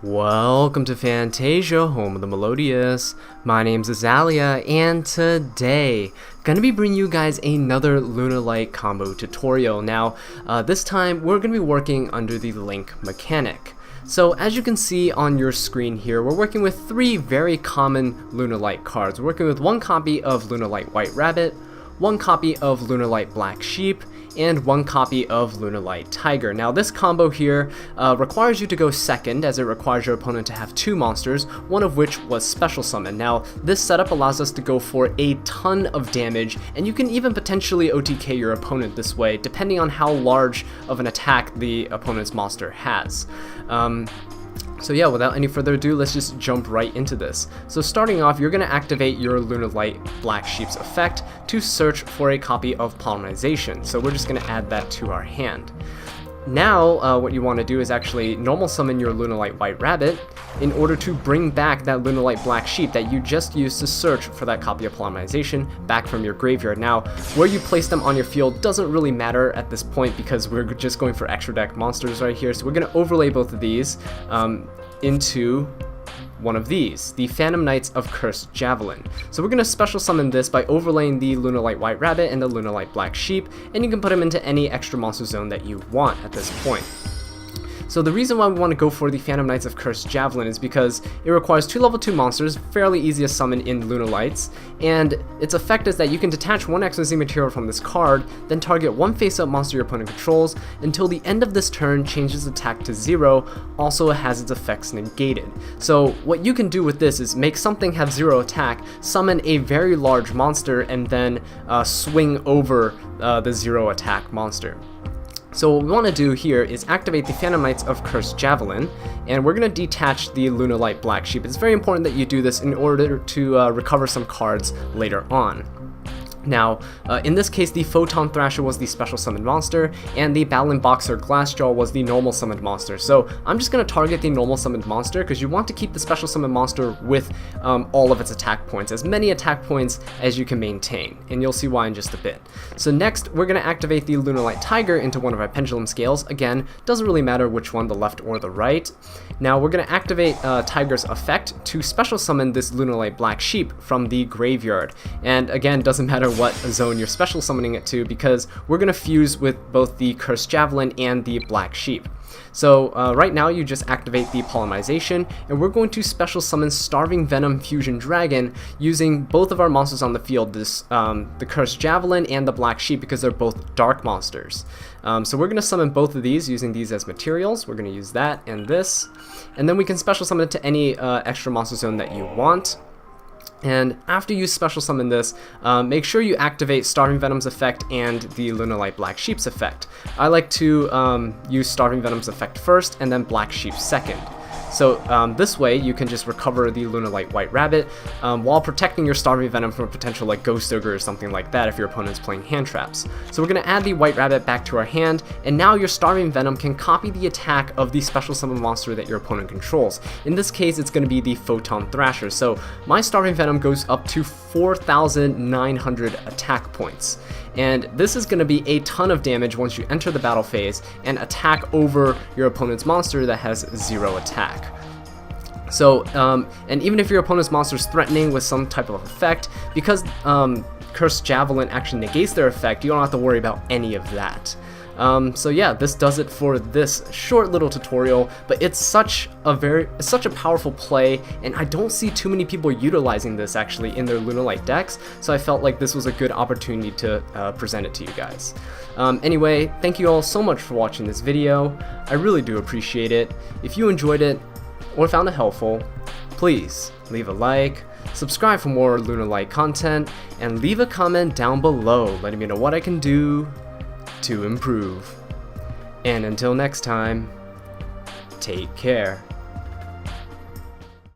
Welcome to Fantasia, home of the melodious. My name's Azallea, and today, gonna be bringing you guys another Lunalight combo tutorial. Now, this time, we're gonna be working under the link mechanic. So, as you can see on your screen here, we're working with three very common Lunalight cards. We're working with one copy of Lunalight White Rabbit, one copy of Lunalight Black Sheep, and one copy of Lunalight Tiger. Now this combo here requires you to go second, as it requires your opponent to have two monsters, one of which was special summon. Now this setup allows us to go for a ton of damage, and you can even potentially OTK your opponent this way, depending on how large of an attack the opponent's monster has. So yeah, without any further ado, let's just jump right into this. So starting off, you're going to activate your Lunalight Black Sheep's effect to search for a copy of Polymerization. So we're just going to add that to our hand. Now, what you want to do is actually normal summon your Lunalight White Rabbit in order to bring back that Lunalight Black Sheep that you just used to search for that copy of Polymerization back from your graveyard. Now, where you place them on your field doesn't really matter at this point because we're just going for extra deck monsters right here. So we're going to overlay both of these into one of these, the Phantom Knights of Cursed Javelin. So we're going to special summon this by overlaying the Lunalight White Rabbit and the Lunalight Black Sheep, and you can put them into any extra monster zone that you want at this point. So the reason why we want to go for the Phantom Knights of Cursed Javelin is because it requires two level 2 monsters, fairly easy to summon in Lunalights, and its effect is that you can detach one XYZ material from this card, then target one face-up monster your opponent controls until the end of this turn, changes attack to 0, also has its effects negated. So what you can do with this is make something have 0 attack, summon a very large monster, and then swing over the 0 attack monster. So what we want to do here is activate the Phantom Knights of Cursed Javelin, and we're going to detach the Lunalight Black Sheep. It's very important that you do this in order to recover some cards later on. Now, in this case, the Photon Thrasher was the special summoned monster, and the Battling Boxer Glassjaw was the normal summoned monster. So I'm just going to target the normal summoned monster because you want to keep the special summoned monster with all of its attack points, as many attack points as you can maintain, and you'll see why in just a bit. So next, we're going to activate the Lunalight Tiger into one of our pendulum scales. Again, doesn't really matter which one, the left or the right. Now we're going to activate Tiger's effect to special summon this Lunalight Black Sheep from the graveyard, and again, doesn't matter what zone you're special summoning it to because we're going to fuse with both the Cursed Javelin and the Black Sheep. So right now you just activate the Polymerization, and we're going to special summon Starving Venom Fusion Dragon using both of our monsters on the field, the Cursed Javelin and the Black Sheep, because they're both dark monsters. So we're going to summon both of these using these as materials. We're going to use that and this, and then we can special summon it to any extra monster zone that you want. And after you special summon this, make sure you activate Starving Venom's effect and the Lunalight Black Sheep's effect. I like to use Starving Venom's effect first and then Black Sheep second. So this way you can just recover the Lunalight White Rabbit while protecting your Starving Venom from a potential like Ghost Ogre or something like that if your opponent's playing hand traps. So we're going to add the White Rabbit back to our hand, and now your Starving Venom can copy the attack of the special summon monster that your opponent controls. In this case, it's going to be the Photon Thrasher. So my Starving Venom goes up to 4,900 attack points. And this is going to be a ton of damage once you enter the battle phase and attack over your opponent's monster that has 0 attack. So, and even if your opponent's monster is threatening with some type of effect, because Cursed Javelin actually negates their effect, you don't have to worry about any of that. So yeah, this does it for this short little tutorial, but it's such a powerful play, and I don't see too many people utilizing this actually in their Lunalight decks, so I felt like this was a good opportunity to present it to you guys. Anyway, thank you all so much for watching this video. I really do appreciate it. If you enjoyed it or found it helpful, please leave a like, subscribe for more Lunalight content, and leave a comment down below letting me know what I can do to improve. And until next time, take care.